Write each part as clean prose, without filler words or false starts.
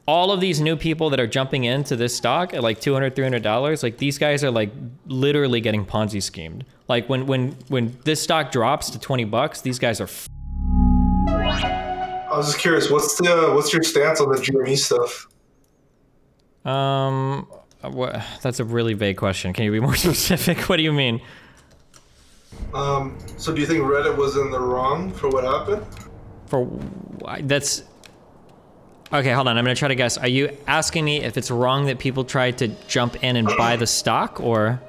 all of these new people that are jumping into this stock at like $200, $300, like these guys are like literally getting Ponzi schemed. Like when this stock drops to $20, these guys are. I was just curious, what's your stance on the GME stuff? That's a really vague question. Can you be more specific? What do you mean? So do you think Reddit was in the wrong for what happened? That's okay. Hold on. I'm gonna try to guess. Are you asking me if it's wrong that people tried to jump in and buy the stock, or?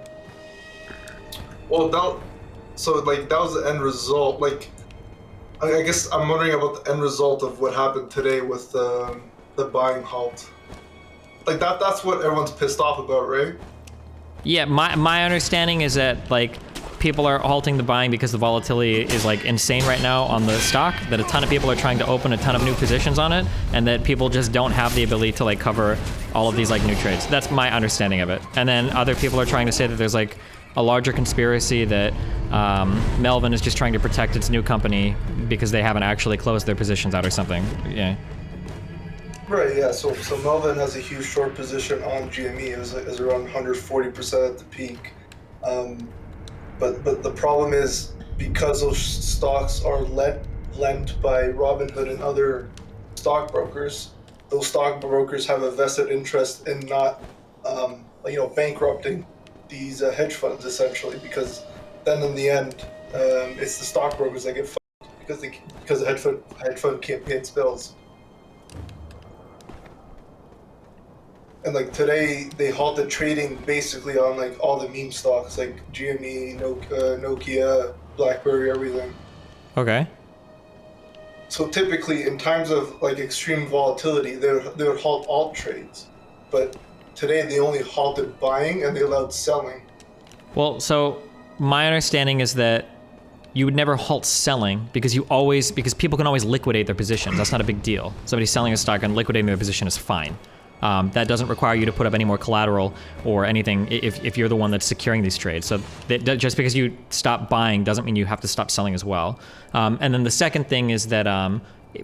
Well, that was the end result. Like, I guess I'm wondering about the end result of what happened today with the buying halt. Like that's what everyone's pissed off about, right? Yeah, my understanding is that like people are halting the buying because the volatility is like insane right now on the stock, that a ton of people are trying to open a ton of new positions on it, and that people just don't have the ability to like cover all of these like new trades. That's my understanding of it. And then other people are trying to say that there's like a larger conspiracy that Melvin is just trying to protect its new company because they haven't actually closed their positions out or something. Yeah. Right, yeah, so Melvin has a huge short position on GME. It was around 140% at the peak. But the problem is, because those stocks are lent by Robinhood and other stockbrokers, those stockbrokers have a vested interest in not bankrupting these hedge funds, essentially, because then in the end, it's the stockbrokers that get fucked because the hedge fund can't pay its bills. And like today, they halted trading basically on like all the meme stocks, like GME, Nokia, BlackBerry, everything. Okay. So typically, in times of like extreme volatility, they would halt alt trades, but today they only halted buying and they allowed selling. Well, so my understanding is that you would never halt selling because people can always liquidate their positions. That's not a big deal. Somebody selling a stock and liquidating their position is fine. That doesn't require you to put up any more collateral or anything if you're the one that's securing these trades. So just because you stop buying doesn't mean you have to stop selling as well. And then the second thing is that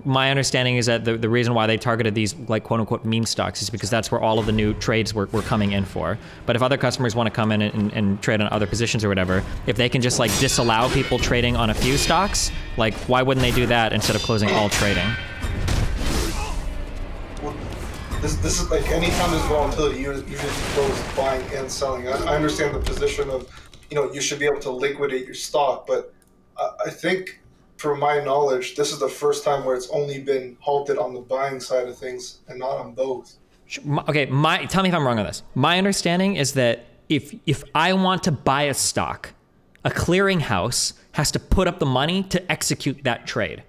my understanding is that the reason why they targeted these like quote unquote meme stocks is because that's where all of the new trades were coming in for. But if other customers want to come in and trade on other positions or whatever, if they can just like disallow people trading on a few stocks, like why wouldn't they do that instead of closing all trading? This is like anytime there's volatility, you usually close buying and selling. I understand the position of, you should be able to liquidate your stock, but I think, from my knowledge, this is the first time where it's only been halted on the buying side of things and not on both. Okay, tell me if I'm wrong on this. My understanding is that if I want to buy a stock, a clearinghouse has to put up the money to execute that trade.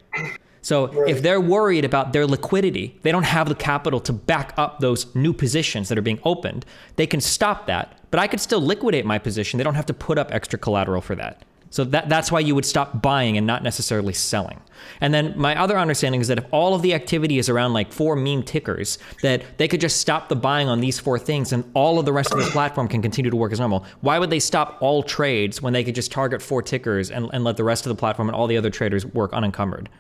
So Right. If they're worried about their liquidity, they don't have the capital to back up those new positions that are being opened. They can stop that, but I could still liquidate my position. They don't have to put up extra collateral for that. So that's why you would stop buying and not necessarily selling. And then my other understanding is that if all of the activity is around like 4 meme tickers, that they could just stop the buying on these 4 things and all of the rest of the platform can continue to work as normal. Why would they stop all trades when they could just target 4 tickers and let the rest of the platform and all the other traders work unencumbered?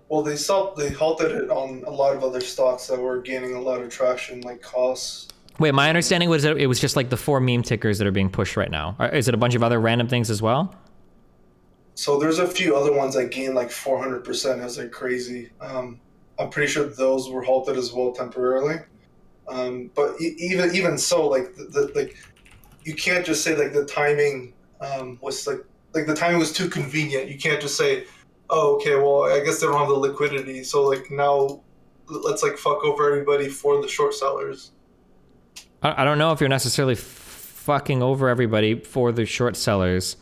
Well, they halted it on a lot of other stocks that were gaining a lot of traction, like costs. Wait, my understanding was that it was just like the 4 meme tickers that are being pushed right now. Is it a bunch of other random things as well? So there's a few other ones that gained like 400%. It was like crazy. I'm pretty sure those were halted as well temporarily. But even so, like like you can't just say like the timing was like the timing was too convenient. You can't just say, oh, okay, well, I guess they don't have the liquidity, so like now let's like fuck over everybody for the short sellers. I don't know if you're necessarily fucking over everybody for the short sellers.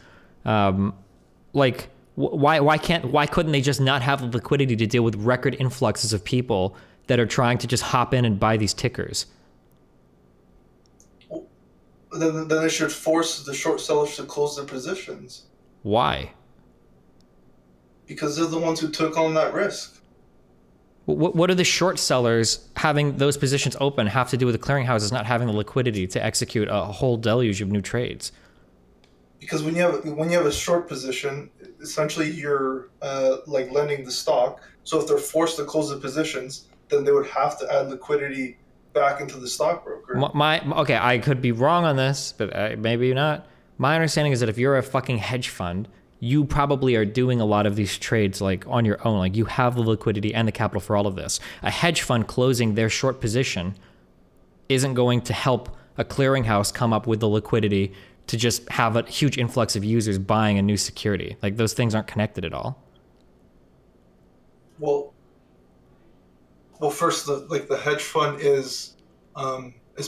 Like, why couldn't they just not have the liquidity to deal with record influxes of people that are trying to just hop in and buy these tickers? Then they should force the short sellers to close their positions. Why? Because they're the ones who took on that risk. What do the short sellers having those positions open have to do with the clearinghouses not having the liquidity to execute a whole deluge of new trades? Because when you have a short position, essentially you're like lending the stock. So if they're forced to close the positions, then they would have to add liquidity back into the stockbroker. Okay, I could be wrong on this, but maybe not. My understanding is that if you're a fucking hedge fund, you probably are doing a lot of these trades like on your own. Like you have the liquidity and the capital for all of this. A hedge fund closing their short position isn't going to help a clearinghouse come up with the liquidity to just have a huge influx of users buying a new security. Like those things aren't connected at all. Well, first, the hedge fund is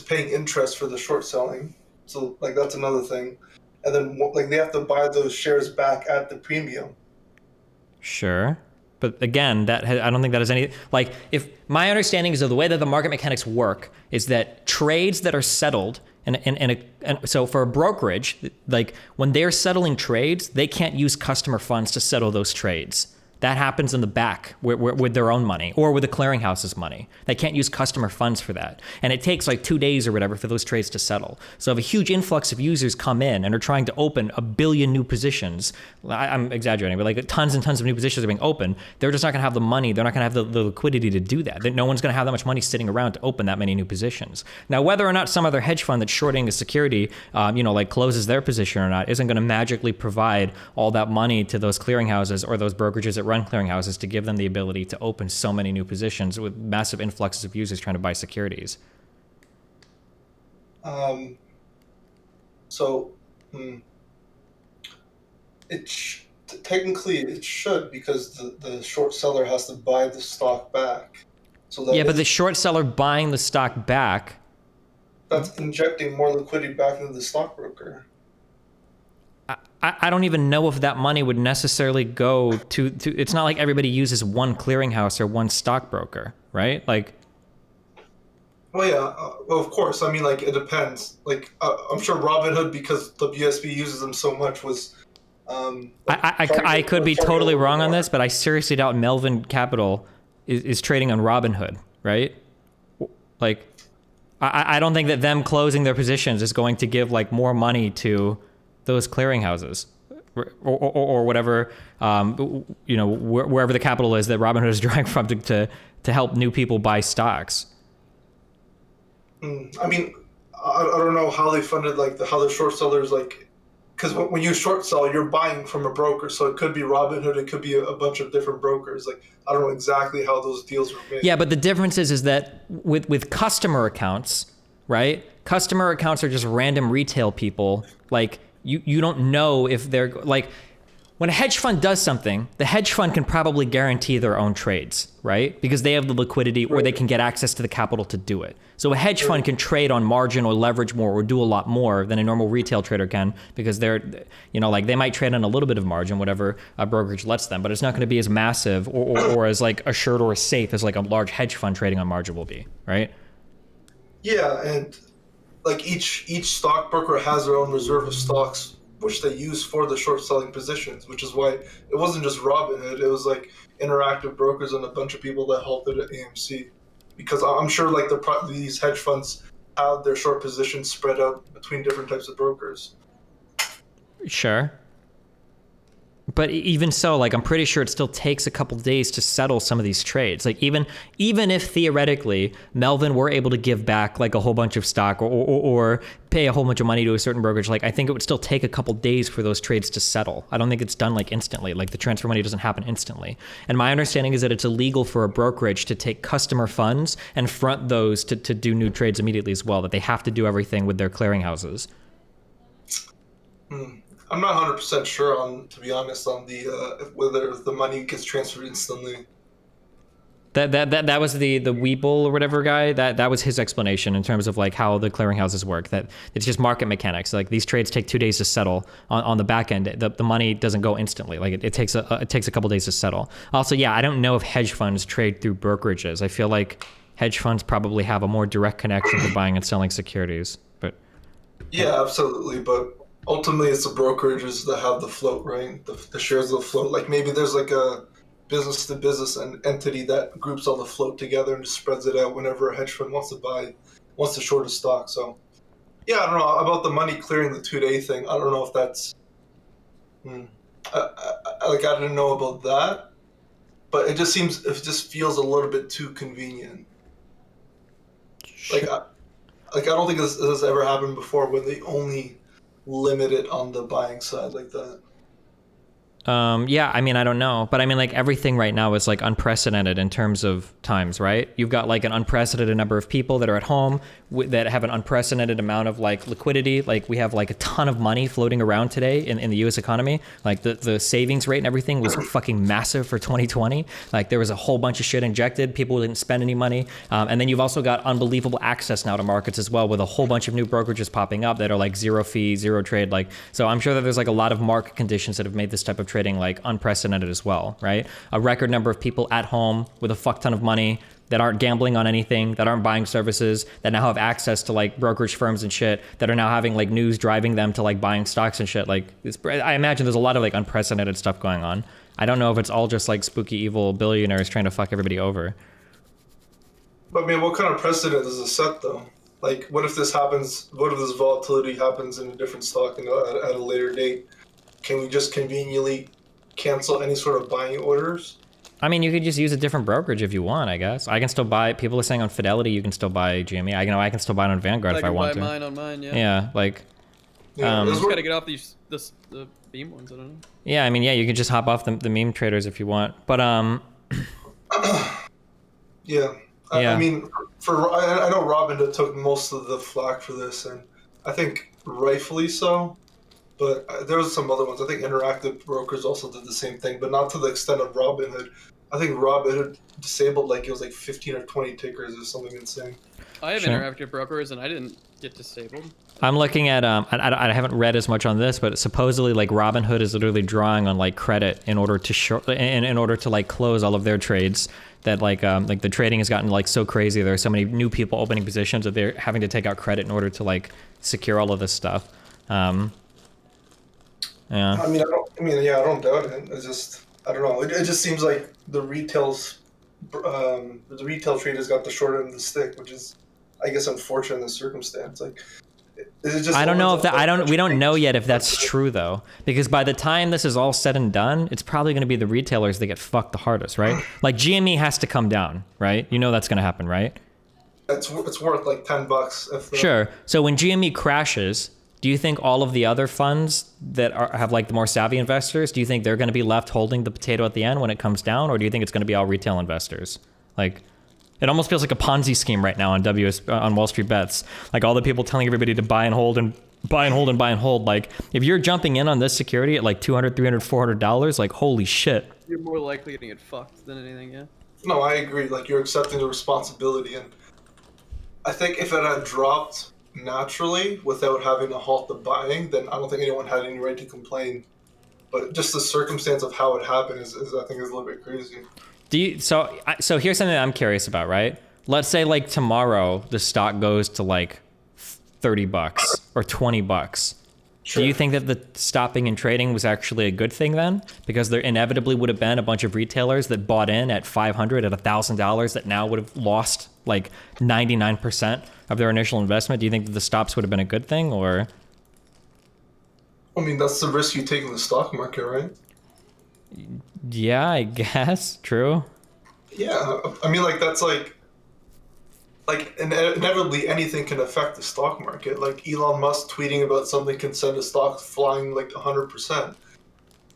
paying interest for the short selling, so like that's another thing, and then like they have to buy those shares back at the premium. Sure. But again, I don't think that has any, like, if my understanding is of the way that the market mechanics work is that trades that are settled, and so for a brokerage, like when they're settling trades, they can't use customer funds to settle those trades. That happens in the back with their own money or with the clearinghouse's money. They can't use customer funds for that. And it takes like 2 days or whatever for those trades to settle. So if a huge influx of users come in and are trying to open a billion new positions, I'm exaggerating, but like tons and tons of new positions are being opened, they're just not going to have the money. They're not going to have the liquidity to do that. No one's going to have that much money sitting around to open that many new positions. Now, whether or not some other hedge fund that's shorting a security, like closes their position or not, isn't going to magically provide all that money to those clearinghouses or those brokerages that run clearinghouses to give them the ability to open so many new positions with massive influxes of users trying to buy securities. Technically it should, because the short seller has to buy the stock back. So that but the short seller buying the stock back, that's injecting more liquidity back into the stockbroker. I don't even know if that money would necessarily go to it's not like everybody uses one clearinghouse or one stockbroker, right? Like, well, yeah, well, of course. I mean, like, it depends. Like, I'm sure Robinhood, because WSB uses them so much, was. I could be totally wrong on this, but I seriously doubt Melvin Capital is trading on Robinhood, right? Like, I don't think that them closing their positions is going to give like more money to those clearinghouses or whatever, wherever the capital is that Robinhood is drawing from to help new people buy stocks. I mean, I don't know how they funded how the short sellers, like, because when you short sell, you're buying from a broker, so it could be Robinhood, it could be a bunch of different brokers. Like, I don't know exactly how those deals were made. Yeah, but the difference is that with customer accounts, right? Customer accounts are just random retail people. Like, you don't know if they're like, when a hedge fund does something, the hedge fund can probably guarantee their own trades, right? Because they have the liquidity or they can get access to the capital to do it. So a hedge fund can trade on margin or leverage more or do a lot more than a normal retail trader can, because they're, they might trade on a little bit of margin, whatever a brokerage lets them, but it's not going to be as massive or as like assured or as safe as like a large hedge fund trading on margin will be, right? Yeah, and like each stockbroker has their own reserve of stocks, which they use for the short selling positions, which is why it wasn't just Robinhood. It was like Interactive Brokers and a bunch of people that helped it at AMC, because I'm sure like these hedge funds have their short positions spread out between different types of brokers. Sure. But even so, like, I'm pretty sure it still takes a couple days to settle some of these trades. Like, even if theoretically Melvin were able to give back like a whole bunch of stock or pay a whole bunch of money to a certain brokerage, like, I think it would still take a couple days for those trades to settle. I don't think it's done like instantly. Like, the transfer money doesn't happen instantly. And my understanding is that it's illegal for a brokerage to take customer funds and front those to do new trades immediately as well, that they have to do everything with their clearinghouses. I'm not 100% sure to be honest, on the whether the money gets transferred instantly. That was the Weeble or whatever guy. That was his explanation in terms of like how the clearinghouses work. That it's just market mechanics. Like, these trades take 2 days to settle. On the back end, the money doesn't go instantly. Like, it takes a couple days to settle. Also, yeah, I don't know if hedge funds trade through brokerages. I feel like hedge funds probably have a more direct connection to buying and selling securities. But yeah, absolutely. But ultimately, it's the brokerages that have the float, right? The shares of the float. Like, maybe there's like a business to business entity that groups all the float together and just spreads it out whenever a hedge fund wants to short a stock. So yeah, I don't know about the money clearing the 2-day thing. I don't know if that's I didn't know about that. but it just feels a little bit too convenient. Like I don't think this has ever happened before when they only limit it on the buying side like that. Yeah, I mean, I don't know, but I mean, like everything right now is like unprecedented in terms of times, right? You've got like an unprecedented number of people that are at home that have an unprecedented amount of like liquidity. Like we have like a ton of money floating around today in the U.S. economy. Like the savings rate and everything was fucking massive for 2020. Like there was a whole bunch of shit injected. People didn't spend any money. And then you've also got unbelievable access now to markets as well, with a whole bunch of new brokerages popping up that are like zero fee, zero trade. Like, so I'm sure that there's like a lot of market conditions that have made this type of trading like unprecedented as well, right? A record number of people at home with a fuck ton of money that aren't gambling on anything, that aren't buying services, that now have access to like brokerage firms and shit, that are now having like news driving them to like buying stocks and shit. Like I imagine there's a lot of like unprecedented stuff going on. I don't know if it's all just like spooky evil billionaires trying to fuck everybody over. But I mean, what kind of precedent does it set though? Like, what if this happens? What if this volatility happens in a different stock at a later date? Can we just conveniently cancel any sort of buying orders? I mean, you could just use a different brokerage if you want, I guess. I can still buy, people are saying on Fidelity, you can still buy GME. I can still buy it on Vanguard if I want to. I can buy mine on mine, yeah. Yeah, like... Yeah, I just gotta get off the Beam ones, I don't know. Yeah, I mean, yeah, you can just hop off the meme traders if you want. But, yeah. Yeah. I mean, I know Robinhood took most of the flack for this, and I think rightfully so. But there was some other ones. I think Interactive Brokers also did the same thing, but not to the extent of Robinhood. I think Robinhood disabled like it was like 15 or 20 tickers or something insane. I have Sure. Interactive Brokers and I didn't get disabled. I'm looking at, I haven't read as much on this, but supposedly like Robinhood is literally drawing on like credit in order to in order to like close all of their trades. That like the trading has gotten like so crazy. There are so many new people opening positions that they're having to take out credit in order to like secure all of this stuff. Yeah. I don't doubt it. It's just, I don't know. It just seems like the retail traders got the short end of the stick, which is, I guess, unfortunate in this circumstance. Like, is it just? I don't know if that. We don't know yet if that's true though, because by the time this is all said and done, it's probably going to be the retailers that get fucked the hardest, right? Like GME has to come down, right? You know that's going to happen, right? It's worth like $10. Sure. So when GME crashes, do you think all of the other funds that have like the more savvy investors, do you think they're going to be left holding the potato at the end when it comes down, or do you think it's going to be all retail investors? Like, it almost feels like a Ponzi scheme right now on WallStreetBets. Like all the people telling everybody to buy and hold and buy and hold and buy and hold. Like if you're jumping in on this security at like $200, $300, $400, like holy shit. You're more likely to get fucked than anything, yeah. No, I agree. Like you're accepting the responsibility, and I think if it had dropped naturally without having to halt the buying, then I don't think anyone had any right to complain. But just the circumstance of how it happened is I think is a little bit crazy. So here's something that I'm curious about, right? Let's say like tomorrow the stock goes to like $30 or $20. Sure. Do you think that the stopping in trading was actually a good thing then? Because there inevitably would have been a bunch of retailers that bought in at $500, at $1,000 that now would have lost like 99% of their initial investment. Do you think that the stops would have been a good thing, or? I mean, that's the risk you take in the stock market, right? Yeah, I guess. True. Yeah, I mean, like that's like inevitably anything can affect the stock market. Like Elon Musk tweeting about something can send a stock flying like 100%.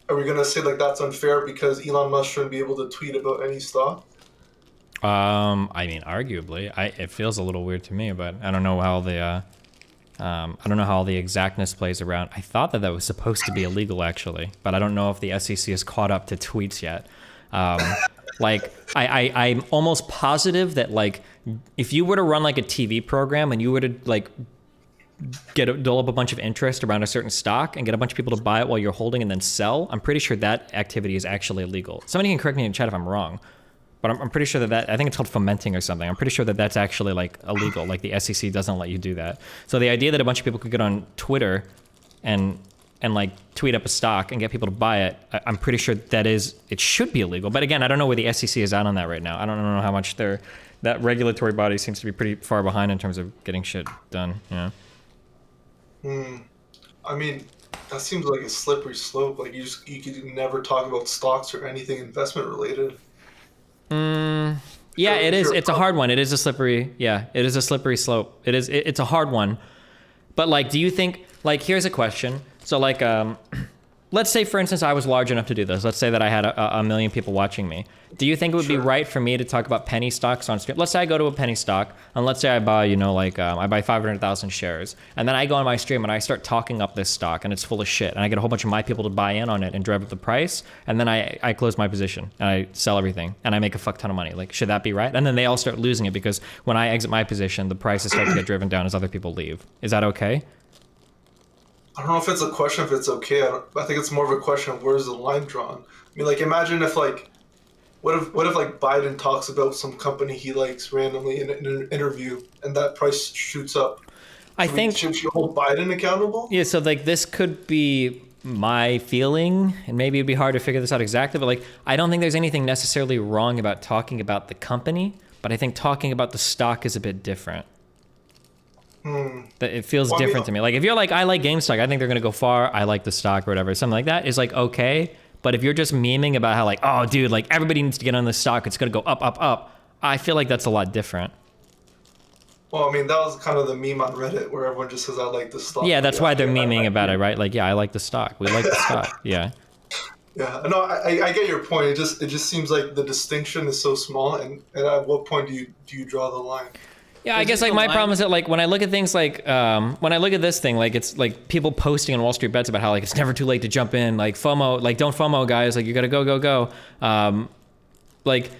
Are we gonna say like that's unfair because Elon Musk shouldn't be able to tweet about any stock? I mean, arguably, it feels a little weird to me, but I don't know how the exactness plays around. I thought that was supposed to be illegal actually, but I don't know if the SEC has caught up to tweets yet. Like I'm almost positive that like if you were to run like a TV program and you were to like dole up a bunch of interest around a certain stock and get a bunch of people to buy it while you're holding and then sell, I'm pretty sure that activity is actually illegal. Somebody can correct me in chat if I'm wrong, but I'm pretty sure that I think it's called fomenting or something. I'm pretty sure that that's actually like illegal. Like the SEC doesn't let you do that. So the idea that a bunch of people could get on Twitter and like tweet up a stock and get people to buy it, I'm pretty sure it should be illegal. But again, I don't know where the SEC is at on that right now. I don't know how much that regulatory body seems to be pretty far behind in terms of getting shit done. You know? I mean, that seems like a slippery slope. Like you could never talk about stocks or anything investment related. Yeah, it is. It's a hard one. It is a slippery. Yeah, it is a slippery slope. It's a hard one. But like, do you think, like, here's a question. So like, let's say for instance, I was large enough to do this. Let's say that I had a million people watching me. Do you think it would be right for me to talk about penny stocks on stream? Let's say I go to a penny stock, and let's say I buy, I buy 500,000 shares, and then I go on my stream and I start talking up this stock, and it's full of shit, and I get a whole bunch of my people to buy in on it and drive up the price, and then I close my position and I sell everything and I make a fuck ton of money. Like, should that be right? And then they all start losing it because when I exit my position, the prices start to get driven down as other people leave. Is that okay? I don't know if it's a question if it's okay. I think it's more of a question of where's the line drawn. I mean, like, imagine if like, what if like Biden talks about some company he likes randomly in an interview and that price shoots up? I think should you hold Biden accountable? Yeah, so like this could be my feeling, and maybe it'd be hard to figure this out exactly, but like I don't think there's anything necessarily wrong about talking about the company, but I think talking about the stock is a bit different. That it feels different to me. Like if you're like, I like GameStop, I think they're gonna go far, I like the stock or whatever, something like that is like okay. But if you're just memeing about how like, oh dude, like everybody needs to get on this stock, it's gonna go up, up, up, I feel like that's a lot different. Well, I mean, that was kind of the meme on Reddit where everyone just says, I like the stock. Yeah, that's why they're memeing about it, right? Like, yeah, I like the stock. We like the stock. Yeah. Yeah, no, I get your point. It just seems like the distinction is so small, and at what point do you draw the line? Yeah, I guess like my problem is that like when I look at things like when I look at this thing, like it's like people posting on Wall Street Bets about how like it's never too late to jump in, like FOMO, like don't FOMO guys, like you gotta go. Like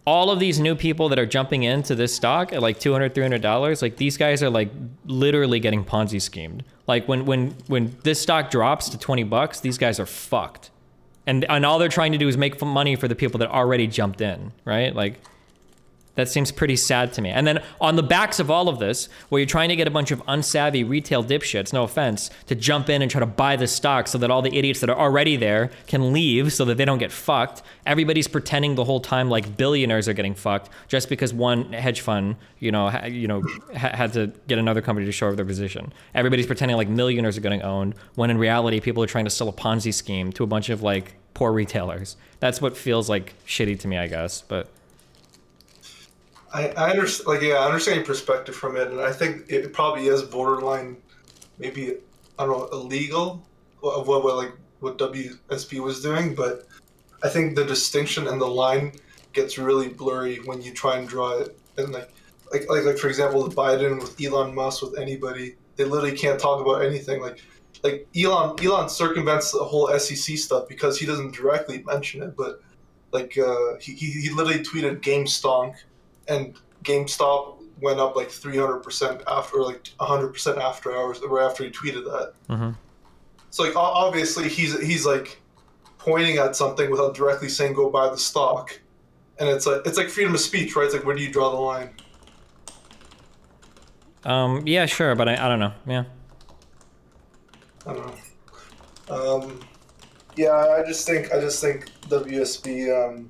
all of these new people that are jumping into this stock at like $200, $300, like these guys are like literally getting Ponzi schemed. Like when this stock drops to $20, these guys are fucked. And all they're trying to do is make money for the people that already jumped in, right? Like that seems pretty sad to me. And then on the backs of all of this, where you're trying to get a bunch of unsavvy retail dipshits, no offense, to jump in and try to buy the stock so that all the idiots that are already there can leave so that they don't get fucked. Everybody's pretending the whole time like billionaires are getting fucked just because one hedge fund, had to get another company to shore up their position. Everybody's pretending like millionaires are getting owned when in reality people are trying to sell a Ponzi scheme to a bunch of like poor retailers. That's what feels like shitty to me, I guess, but I understand, I understand your perspective from it, and I think it probably is borderline, maybe, I don't know, illegal, of what WSB was doing, but I think the distinction and the line gets really blurry when you try and draw it. And like for example, with Biden, with Elon Musk, with anybody, they literally can't talk about anything. Like Elon circumvents the whole SEC stuff because he doesn't directly mention it, but like he literally tweeted GameStonk. And GameStop went up like 300% after, or like 100% after hours, or after he tweeted that. Mm-hmm. So like obviously he's like pointing at something without directly saying go buy the stock, and it's like freedom of speech, right? It's like where do you draw the line? Yeah, sure, but I don't know. Yeah. I don't know. Yeah, I just think WSB.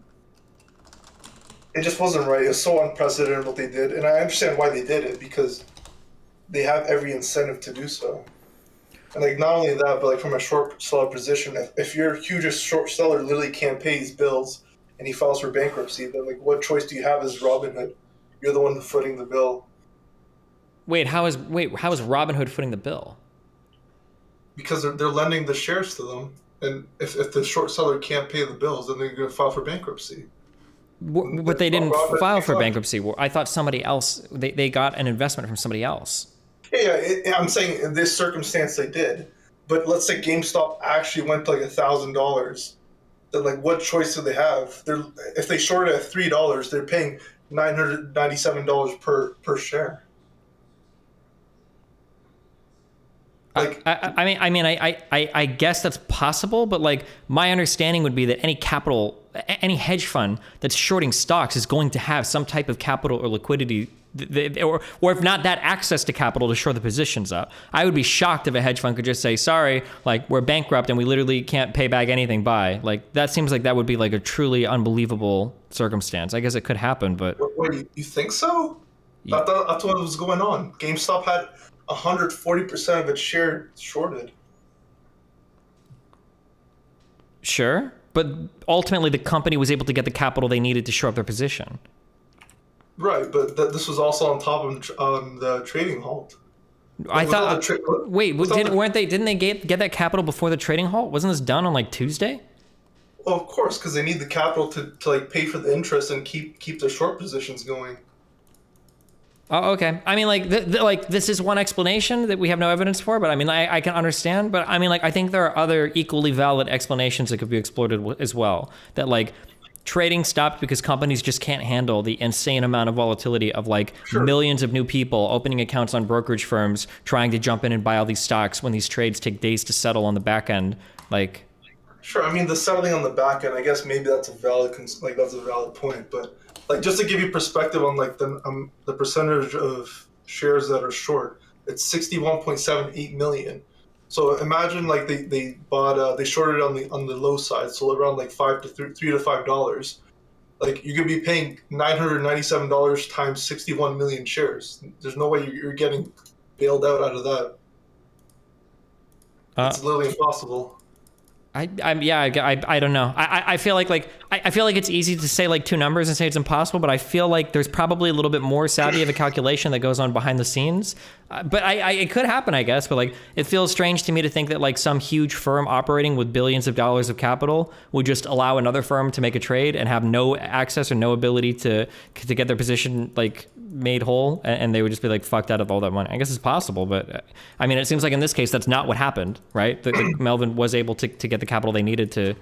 It just wasn't right. It was so unprecedented what they did, and I understand why they did it because they have every incentive to do so. And like not only that, but like from a short seller position, if your hugest short seller literally can't pay his bills and he files for bankruptcy, then like what choice do you have as Robinhood? You're the one footing the bill. Wait, how is Robinhood footing the bill? Because they're lending the shares to them, and if the short seller can't pay the bills, then they're going to file for bankruptcy. But they didn't file for bankruptcy. I thought somebody else, they got an investment from somebody else. Yeah, I'm saying in this circumstance they did. But let's say GameStop actually went to like $1,000. Then like what choice do they have? If they shorted at $3, they're paying $997 per share. Like, I guess that's possible, but like my understanding would be that any hedge fund that's shorting stocks is going to have some type of capital or liquidity, or if not that, access to capital to shore the positions up. I would be shocked if a hedge fund could just say, sorry, like we're bankrupt and we literally can't pay back anything by. Like that seems like that would be like a truly unbelievable circumstance. I guess it could happen, but wait, you think so? Yeah. That's what was going on. GameStop had 140% of its share shorted. Sure. but ultimately the company was able to get the capital they needed to shore up their position. Right, but this was also on top of the trading halt. I thought. Wait, didn't they get that capital before the trading halt? Wasn't this done on like Tuesday? Well, of course, because they need the capital to like pay for the interest and keep their short positions going. Oh, okay. I mean, like, like this is one explanation that we have no evidence for, but I mean, I can understand. But I mean, like, I think there are other equally valid explanations that could be explored as well. That like trading stopped because companies just can't handle the insane amount of volatility of like millions of new people opening accounts on brokerage firms, trying to jump in and buy all these stocks when these trades take days to settle on the back end. Like, sure. I mean, the settling on the back end, I guess maybe that's a valid point, but. Like, just to give you perspective on like the percentage of shares that are short, it's 61.78 million. So imagine like they bought they shorted on the low side, so around like $3 to $5. Like you could be paying $997 times 61 million shares. There's no way you're getting bailed out of that. It's literally impossible. I don't know. I feel like I feel like it's easy to say like two numbers and say it's impossible, but I feel like there's probably a little bit more savvy of a calculation that goes on behind the scenes. But it could happen, I guess. But like, it feels strange to me to think that like some huge firm operating with billions of dollars of capital would just allow another firm to make a trade and have no access or no ability to get their position like made whole, and they would just be like fucked out of all that money. I guess it's possible, but I mean, it seems like in this case that's not what happened, right? Melvin was able to get the capital they needed to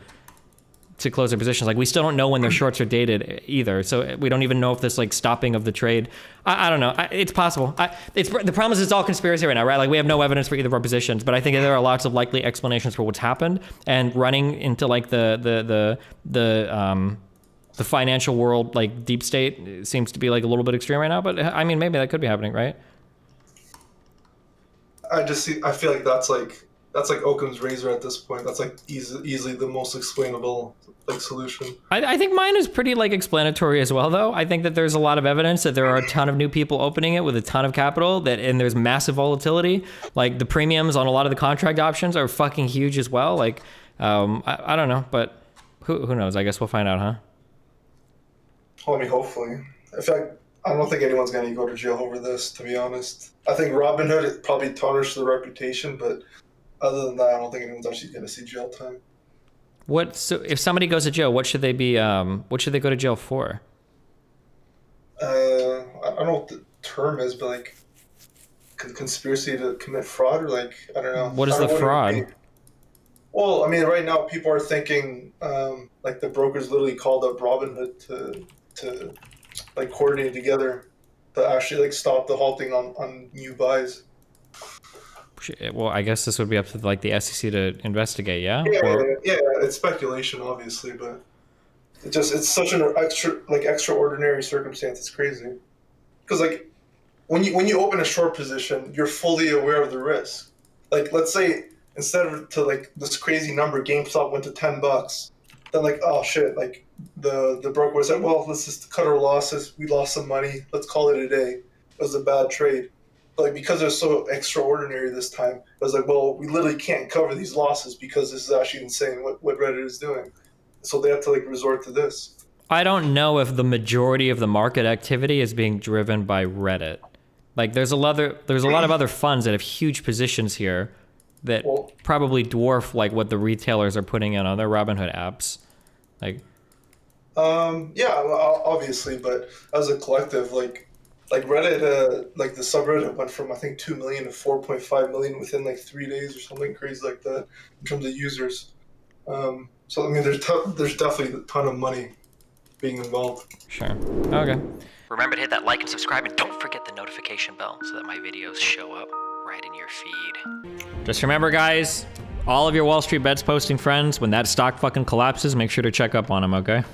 close their positions. Like, we still don't know when their shorts are dated either, so we don't even know if this like stopping of the trade. I don't know. It's possible. The problem is it's all conspiracy right now, right? Like, we have no evidence for either of our positions, but I think there are lots of likely explanations for what's happened, and running into like the financial world, like deep state, seems to be like a little bit extreme right now. But I mean, maybe that could be happening, right? I feel like that's like Occam's razor at this point. That's like easily the most explainable like solution. I think mine is pretty like explanatory as well, though. I think that there's a lot of evidence that there are a ton of new people opening it with a ton of capital, and there's massive volatility. Like, the premiums on a lot of the contract options are fucking huge as well. Like, I don't know, but who knows? I guess we'll find out, huh? Well, I mean, hopefully. In fact, I don't think anyone's going to go to jail over this, to be honest. I think Robinhood, it probably tarnished the reputation, but other than that, I don't think anyone's actually going to see jail time. So if somebody goes to jail, what should they go to jail for? I don't know what the term is, but like conspiracy to commit fraud, or like, I don't know. What is the fraud? Well, I mean, right now people are thinking like the brokers literally called up Robinhood to like coordinate together to actually like stop the halting on new buys. Well, I guess this would be up to like the SEC to investigate, yeah? Yeah, it's speculation, obviously, but it's such an extraordinary circumstance. It's crazy, because like when you open a short position, you're fully aware of the risk. Like, let's say instead of to like this crazy number, GameStop went to $10. Then like, oh shit, like the broker was like, well, let's just cut our losses. We lost some money. Let's call it a day. It was a bad trade. But like, because it was so extraordinary this time, it was like, well, we literally can't cover these losses because this is actually insane what Reddit is doing. So they have to like resort to this. I don't know if the majority of the market activity is being driven by Reddit. Like, there's a lot of other funds that have huge positions here that probably dwarf like what the retailers are putting in on their Robinhood apps. Like, yeah, well, obviously, but as a collective, like Reddit, like the subreddit went from I think 2 million to 4.5 million within like 3 days or something crazy like that in terms of users. So I mean, there's definitely a ton of money being involved. Sure. Okay. Remember to hit that like and subscribe, and don't forget the notification bell so that my videos show up right in your feed. Just remember, guys, all of your Wall Street Bets posting friends, when that stock fucking collapses, make sure to check up on them, okay?